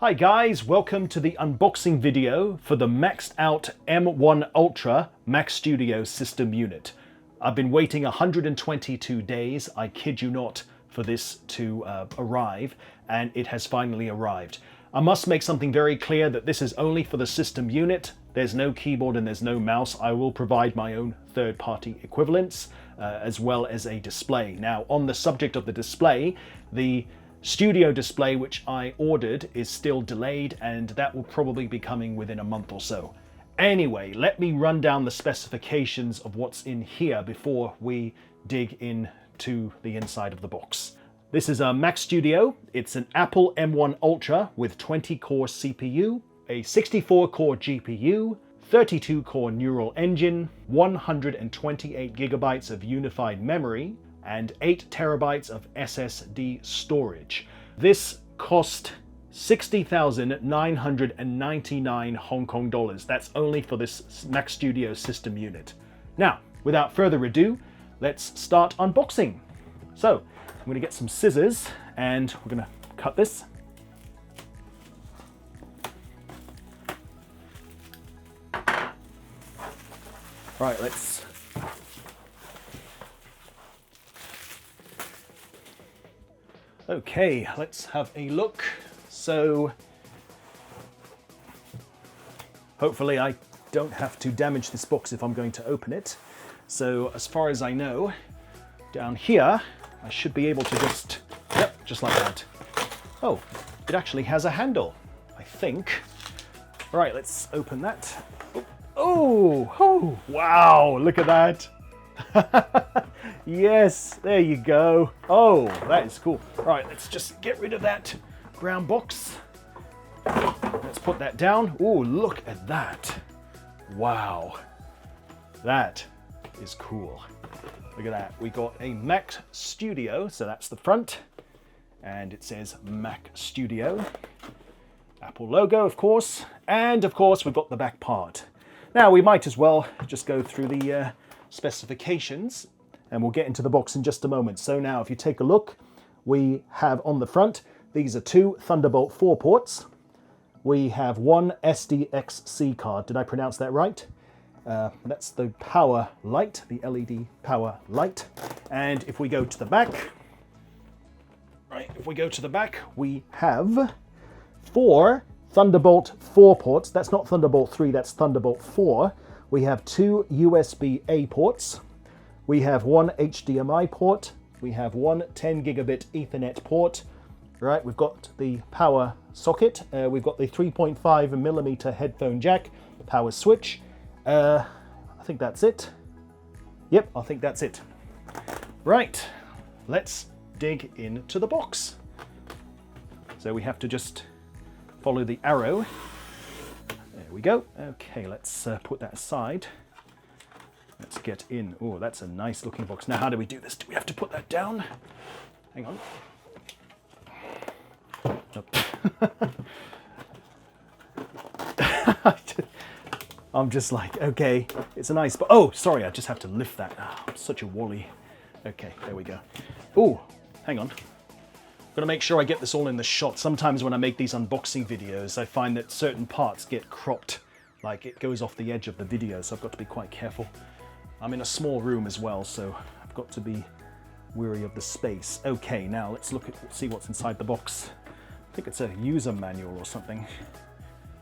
Hi guys, welcome to the unboxing video for the maxed out M1 Ultra Mac Studio system unit. I've been waiting 122 days, I kid you not, for this to arrive, and it has finally arrived. I must make something very clear that this is only for the system unit. There's no keyboard and there's no mouse. I will provide my own third-party equivalents as well as a display. Now, on the subject of the display, the Studio display which I ordered is still delayed, and that will probably be coming within a month or so. Anyway, let me run down the specifications of what's in here before we dig into the inside of the box. This is a Mac Studio. It's an Apple M1 Ultra with 20-core CPU, a 64-core GPU, 32-core neural engine, 128 gigabytes of unified memory, and 8 terabytes of SSD storage. This cost 60,999 Hong Kong dollars. That's only for this Mac Studio system unit. Now, without further ado, let's start unboxing. So, I'm going to get some scissors and we're going to cut this. Right, let's Okay, let's have a look. So, hopefully I don't have to damage this box if I'm going to open it. So, as far as I know, down here, I should be able to just like that. Oh, it actually has a handle, I think. Right, let's open that. Oh, wow, look at that. Yes, there you go. Oh, that is cool. Right, let's just get rid of that brown box. Let's put that down. Oh, look at that. Wow, that is cool. Look at that. We got a Mac Studio, so that's the front, and it says Mac Studio. Apple logo, of course, and of course we've got the back part. Now we might as well just go through the specifications, and we'll get into the box in just a moment. So now if you take a look, we have on the front, these are two Thunderbolt 4 ports. We have one SDXC card. Did I pronounce that right? That's the power light, the LED power light. And if we go to the back, we have 4 Thunderbolt 4 ports. That's not Thunderbolt 3, that's Thunderbolt 4. We have 2 USB-A ports. We have 1 HDMI port. We have 1 10 gigabit Ethernet port. Right, we've got the power socket. We've got the 3.5 millimeter headphone jack, power switch. I think that's it. Yep, I think that's it. Right, let's dig into the box. So we have to just follow the arrow. There we go. Okay, let's put that aside. Let's get in. Oh, that's a nice looking box. Now, how do we do this? Do we have to put that down? Hang on. Nope. I'm just like, okay, it's a nice, but oh, sorry, I just have to lift that. Oh, I'm such a wally. Okay, there we go. Oh, hang on. I'm gonna make sure I get this all in the shot. Sometimes when I make these unboxing videos, I find that certain parts get cropped, like it goes off the edge of the video, so I've got to be quite careful. I'm in a small room as well, so I've got to be wary of the space. Okay, now let's see what's inside the box. I think it's a user manual or something.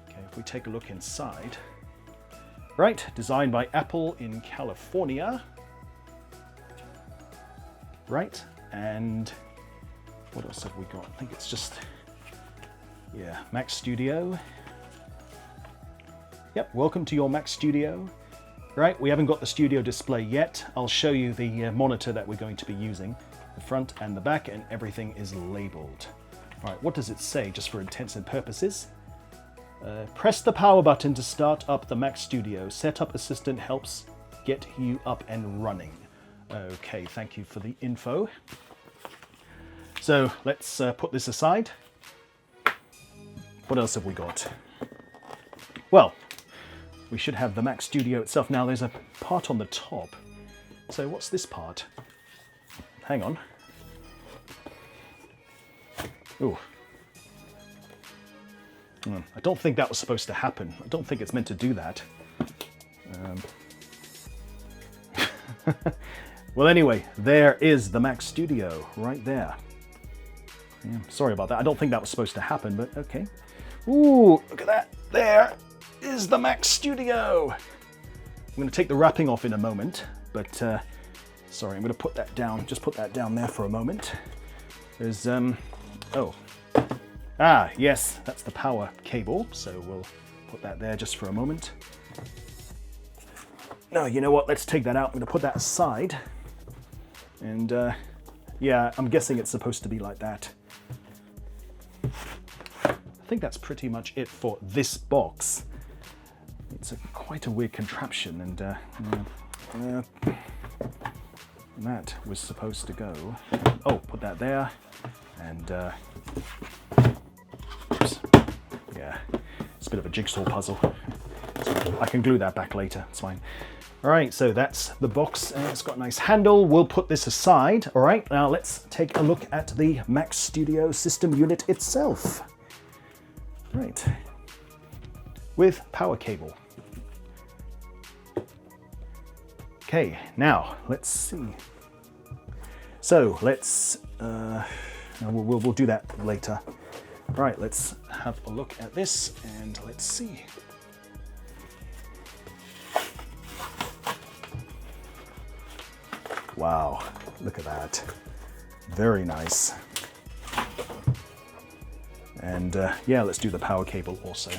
Okay, if we take a look inside. Right, designed by Apple in California. Right, and what else have we got? I think it's just, yeah, Mac Studio. Yep, welcome to your Mac Studio. Right, we haven't got the Studio display yet. I'll show you the monitor that we're going to be using. The front and the back, and everything is labeled. All right, what does it say, just for intents and purposes? Press the power button to start up the Mac Studio. Setup Assistant helps get you up and running. Okay, thank you for the info. So let's put this aside. What else have we got? Well, we should have the Mac Studio itself. Now there's a part on the top. So what's this part? Hang on. Ooh. I don't think that was supposed to happen. I don't think it's meant to do that. Well, anyway, there is the Mac Studio right there. Yeah, sorry about that. I don't think that was supposed to happen, but okay. Ooh, look at that. There is the Mac Studio. I'm going to take the wrapping off in a moment, but sorry, I'm going to put that down. Just put that down there for a moment. There's, oh. Ah, yes, that's the power cable. So we'll put that there just for a moment. No, you know what? Let's take that out. I'm going to put that aside. And yeah, I'm guessing it's supposed to be like that. I think that's pretty much it for this box. It's quite a weird contraption, and that was supposed to go. Oh, put that there, and oops. Yeah, it's a bit of a jigsaw puzzle. So I can glue that back later. It's fine. All right, so that's the box. It's got a nice handle. We'll put this aside. All right, now let's take a look at the Mac Studio system unit itself. Right, with power cable. Okay, now let's see. So let's, we'll do that later. All right, let's have a look at this and let's see. Wow, look at that. Very nice. And yeah, let's do the power cable also.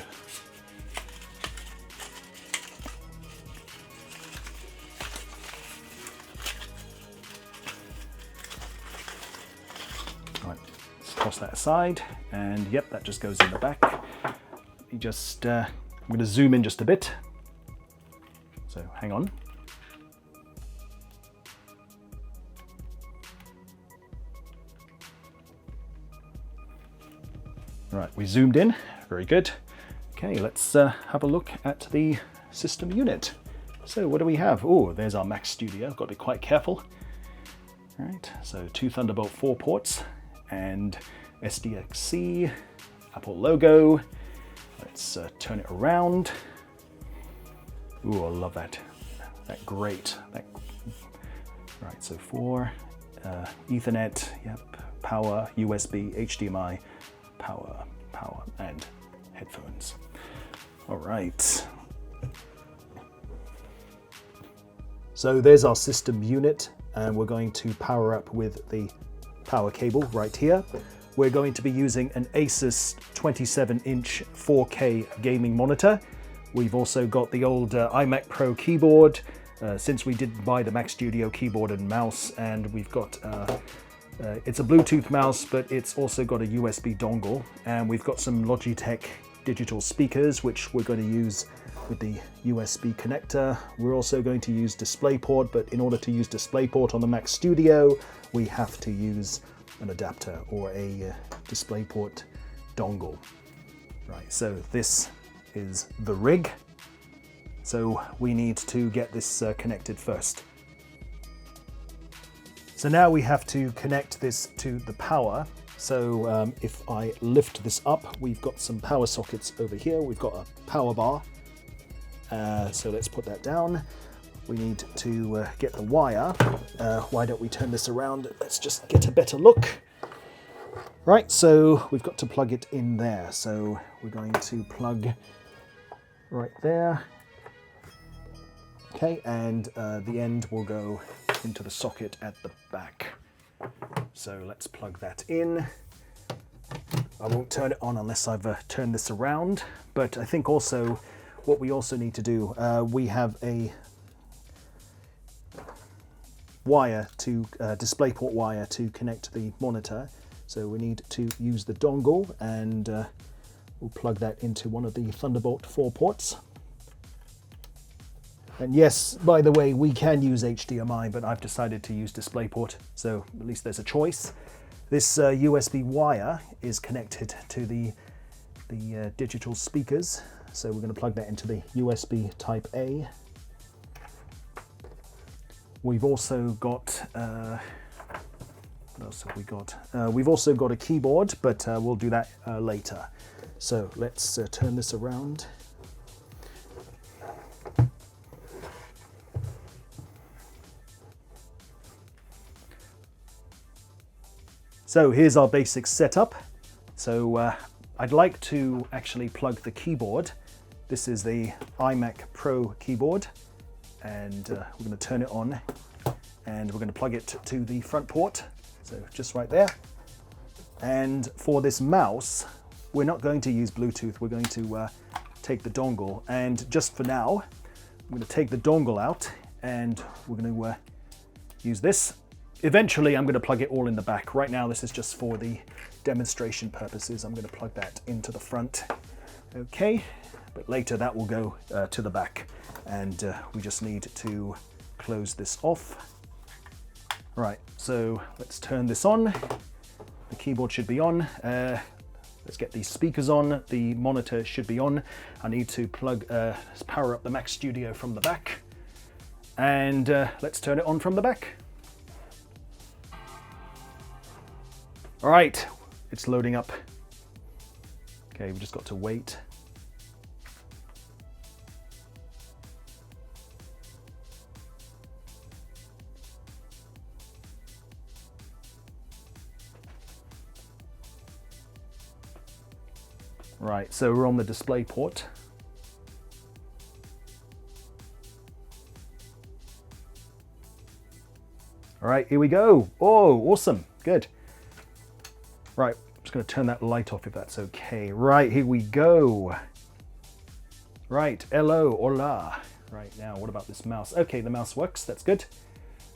All right, let's toss that aside. And yep, that just goes in the back. You just, I'm going to zoom in just a bit. So hang on. Right, we zoomed in, very good. Okay, let's have a look at the system unit. So what do we have? Oh, there's our Mac Studio, got to be quite careful. All right, so 2 Thunderbolt 4 ports and SDXC, Apple logo. Let's turn it around. Ooh, I love that. That great. Right, so 4, Ethernet, yep, power, USB, HDMI, power, and headphones. All right. So there's our system unit, and we're going to power up with the power cable right here. We're going to be using an ASUS 27-inch 4K gaming monitor. We've also got the old iMac Pro keyboard, since we did buy the Mac Studio keyboard and mouse, and we've got it's a Bluetooth mouse, but it's also got a USB dongle, and we've got some Logitech digital speakers, which we're going to use with the USB connector. We're also going to use DisplayPort, but in order to use DisplayPort on the Mac Studio, we have to use an adapter or a DisplayPort dongle. Right, so this is the rig. So we need to get this connected first. So now we have to connect this to the power. So if I lift this up, we've got some power sockets over here. We've got a power bar. So let's put that down. We need to get the wire. Why don't we turn this around? Let's just get a better look. Right, so we've got to plug it in there. So we're going to plug right there. Okay, and the end will go into the socket at the back. So let's plug that in. I won't turn it on unless I've turned this around, but I think also what we also need to do, we have a wire to DisplayPort wire to connect the monitor. So we need to use the dongle, and we'll plug that into one of the Thunderbolt 4 ports. And yes, by the way, we can use HDMI, but I've decided to use DisplayPort, so at least there's a choice. This USB wire is connected to the digital speakers, so we're going to plug that into the USB Type A. We've also got, what else have we got? We've also got a keyboard, but we'll do that later. So let's turn this around. So here's our basic setup. So I'd like to actually plug the keyboard. This is the iMac Pro keyboard, and we're going to turn it on, and we're going to plug it to the front port. So just right there. And for this mouse, we're not going to use Bluetooth. We're going to take the dongle, and just for now, I'm going to take the dongle out, and we're going to use this. Eventually, I'm going to plug it all in the back. Right now, this is just for the demonstration purposes. I'm going to plug that into the front. Okay, but later that will go to the back, and we just need to close this off. Right, so let's turn this on. The keyboard should be on. Let's get these speakers on. The monitor should be on. I need to power up the Mac Studio from the back, and let's turn it on from the back. All right, it's loading up. Okay, we've just got to wait. Right, so we're on the display port. All right, here we go. Oh, awesome, good. Right, I'm just going to turn that light off if that's okay. Right, here we go. Right, hello, hola. Right, now what about this mouse? Okay, the mouse works, that's good.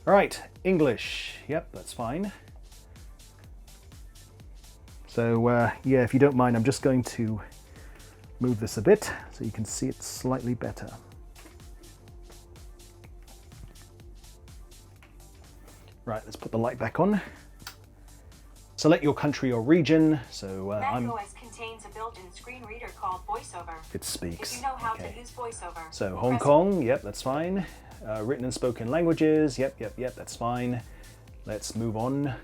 All right, English, yep, that's fine. So yeah, if you don't mind, I'm just going to move this a bit so you can see it slightly better. Right, let's put the light back on. Select your country or region. So macOS contains a built-in screen reader called VoiceOver. It speaks. If you know how to use VoiceOver. So Hong Kong, yep, that's fine. Written and spoken languages, yep, that's fine. Let's move on.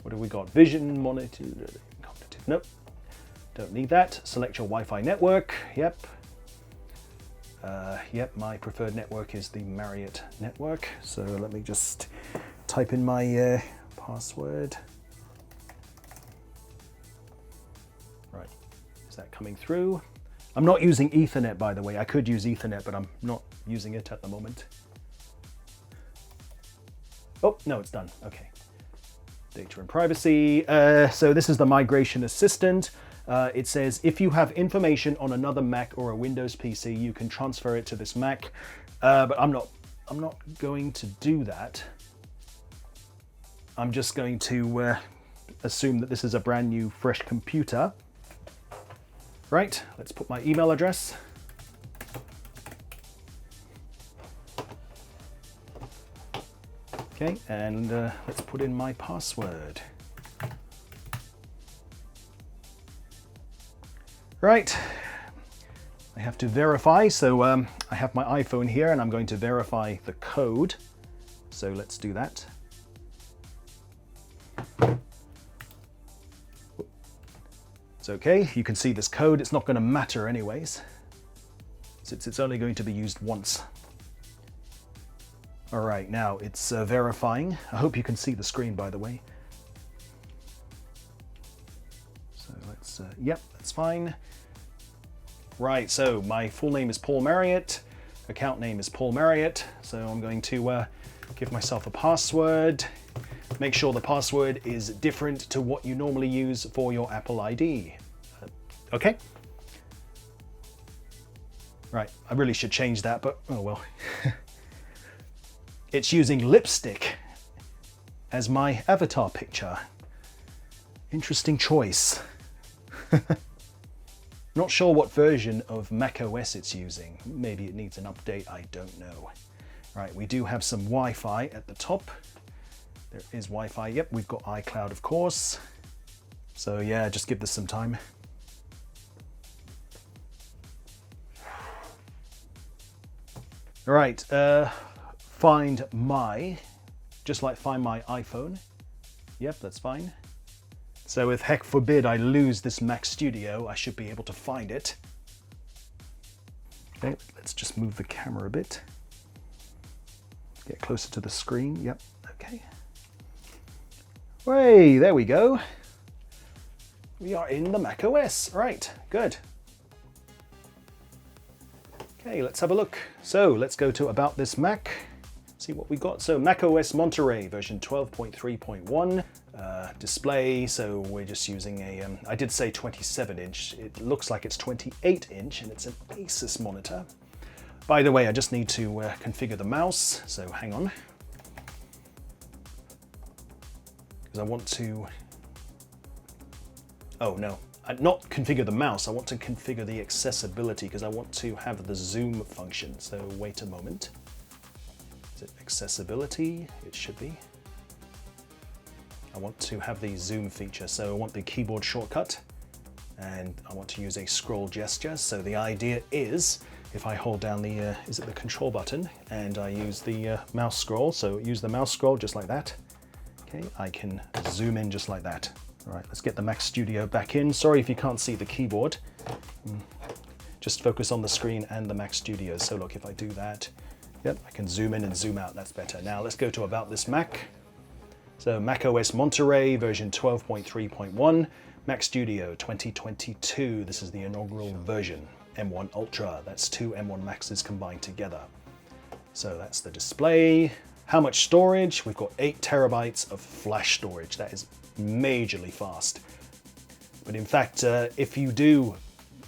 What have we got? Vision, monitor, cognitive. Nope, don't need that. Select your Wi-Fi network. Yep. Yep, my preferred network is the Marriott network. So let me just type in my password. Right, is that coming through? I'm not using Ethernet, by the way. I could use Ethernet, but I'm not using it at the moment. Oh, no, it's done. Okay. Data and privacy. So this is the migration assistant. It says if you have information on another Mac or a Windows PC, you can transfer it to this Mac. But I'm not going to do that. I'm just going to assume that this is a brand new, fresh computer. Right, let's put my email address. Okay, and let's put in my password. Right, I have to verify, so I have my iPhone here and I'm going to verify the code. So let's do that. It's okay, you can see this code. It's not going to matter anyways, since it's only going to be used once. All right, now it's verifying. I hope you can see the screen, by the way. So let's, yep, that's fine. Right, so my full name is Paul Marriott. Account name is Paul Marriott. So I'm going to give myself a password. Make sure the password is different to what you normally use for your Apple ID. Okay? Right, I really should change that, but oh well. It's using lipstick as my avatar picture. Interesting choice. Not sure what version of macOS it's using. Maybe it needs an update, I don't know. Right, we do have some Wi-Fi at the top. There is Wi-Fi, yep, we've got iCloud, of course. So yeah, just give this some time. All right, find my, just like find my iPhone. Yep, that's fine. So if heck forbid I lose this Mac Studio, I should be able to find it. Okay, let's just move the camera a bit. Get closer to the screen, yep, okay. Hey, there we go. We are in the macOS, right, good. Okay, let's have a look. So let's go to About This Mac, see what we got. So macOS Monterey version 12.3.1, display, so we're just using a, I did say 27 inch, it looks like it's 28 inch and it's an ASUS monitor. By the way, I just need to configure the mouse, so hang on. Because I want to, oh no, not configure the mouse, I want to configure the accessibility because I want to have the zoom function. So wait a moment. Is it accessibility? It should be. I want to have the zoom feature, so I want the keyboard shortcut and I want to use a scroll gesture. So the idea is if I hold down the, is it the control button and I use the mouse scroll, so use the mouse scroll just like that. Okay, I can zoom in just like that. All right, let's get the Mac Studio back in. Sorry if you can't see the keyboard. Just focus on the screen and the Mac Studio. So look, if I do that, yep, I can zoom in and zoom out, that's better. Now let's go to About This Mac. So macOS Monterey version 12.3.1, Mac Studio 2022. This is the inaugural version, M1 Ultra. That's two M1 Maxes combined together. So that's the display. How much storage? We've got 8 terabytes of flash storage. That is majorly fast. But in fact, if you do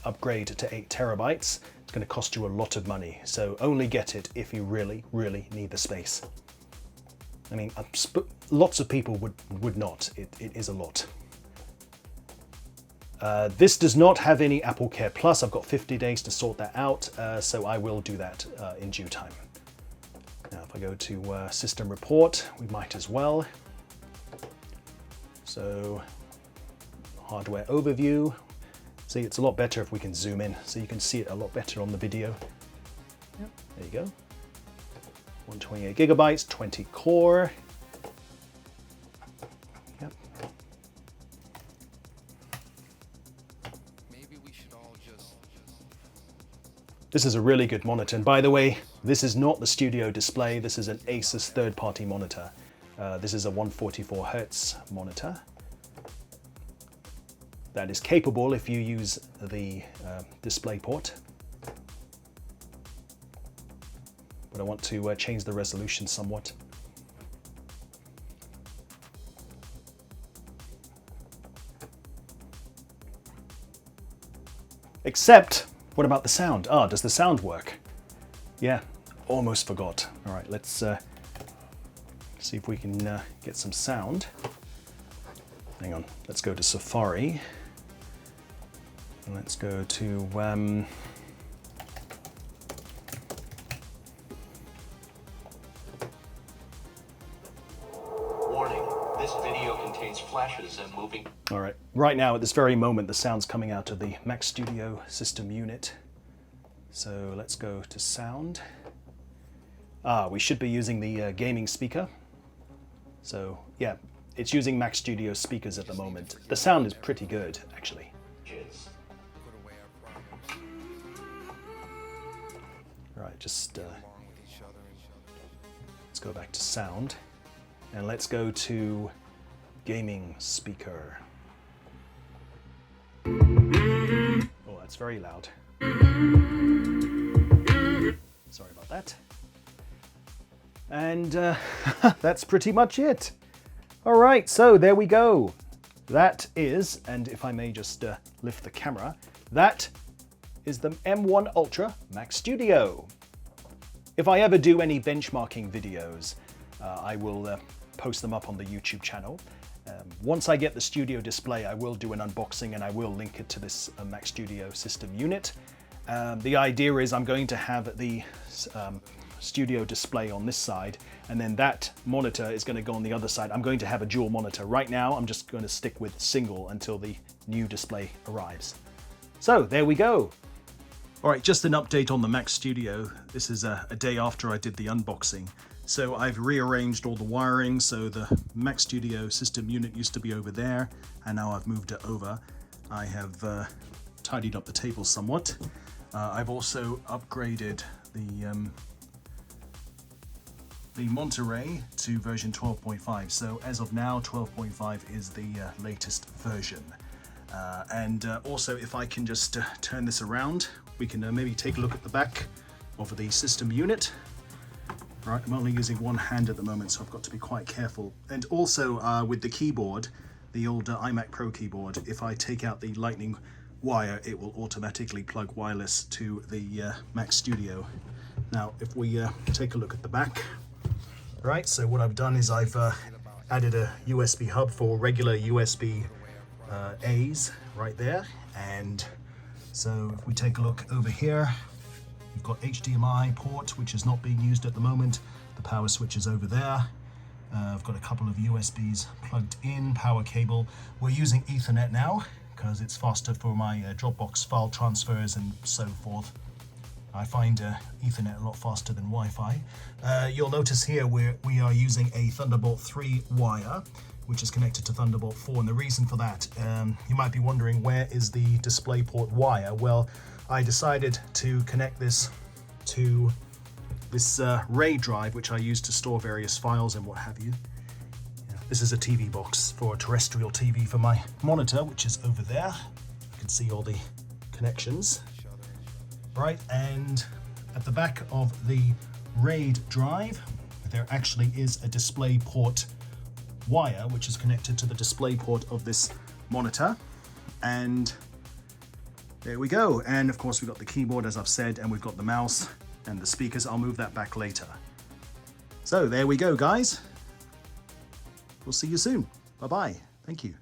upgrade to 8 terabytes, it's going to cost you a lot of money. So only get it if you really, really need the space. I mean, lots of people would not. It is a lot. This does not have any Apple Care Plus. I've got 50 days to sort that out, so I will do that in due time. Now, if I go to System Report, we might as well. So, hardware overview. See, it's a lot better if we can zoom in, so you can see it a lot better on the video. Yep, there you go. 128 gigabytes, 20 core. Yep. Maybe we should all just... This is a really good monitor, and by the way, this is not the studio display, this is an ASUS third-party monitor. This is a 144 Hz monitor that is capable if you use the display port. But I want to change the resolution somewhat. Except, what about the sound? Ah, does the sound work? Yeah, almost forgot. All right, let's see if we can get some sound. Hang on, let's go to Safari. And let's go to Warning, this video contains flashes and moving. all right, right now at this very moment the sound's coming out of the Mac Studio system unit. So let's go to sound. Ah, we should be using the gaming speaker. So yeah, it's using Mac Studio speakers at the moment. The sound is pretty good, actually. put away our problems, Right, just along with each other and let's go back to sound. And let's go to gaming speaker. Oh, that's very loud. Sorry about that. And that's pretty much it. All right, so there we go. That is, and if I may just lift the camera, that is the M1 Ultra Mac Studio. If I ever do any benchmarking videos, I will post them up on the YouTube channel. Once I get the Studio display, I will do an unboxing and I will link it to this Mac Studio system unit. The idea is I'm going to have the Studio display on this side, and then that monitor is going to go on the other side. I'm going to have a dual monitor. Right now, I'm just going to stick with single until the new display arrives. So there we go. All right, just an update on the Mac Studio. This is a day after I did the unboxing. So I've rearranged all the wiring, so the Mac Studio system unit used to be over there, and now I've moved it over. I have tidied up the table somewhat. I've also upgraded the Monterey to version 12.5. So as of now, 12.5 is the latest version. Also, if I can just turn this around, we can maybe take a look at the back of the system unit. Right, I'm only using one hand at the moment, so I've got to be quite careful. And also with the keyboard, the old iMac Pro keyboard, if I take out the lightning wire, it will automatically plug wireless to the Mac Studio. Now, if we take a look at the back, right, so what I've done is I've added a USB hub for regular USB A's right there. And so if we take a look over here, we've got HDMI port, which is not being used at the moment. The power switch is over there. I've got a couple of USBs plugged in, power cable. We're using Ethernet now because it's faster for my Dropbox file transfers and so forth. I find Ethernet a lot faster than Wi-Fi. You'll notice here we are using a Thunderbolt 3 wire, which is connected to Thunderbolt 4. And the reason for that, you might be wondering, where is the DisplayPort wire? Well, I decided to connect this to this RAID drive, which I use to store various files and what have you. This is a TV box for a terrestrial TV for my monitor, which is over there. You can see all the connections. Right, and at the back of the RAID drive, there actually is a DisplayPort wire, which is connected to the DisplayPort of this monitor. And there we go. And of course, we've got the keyboard, as I've said, and we've got the mouse and the speakers. I'll move that back later. So there we go, guys. We'll see you soon. Bye-bye. Thank you.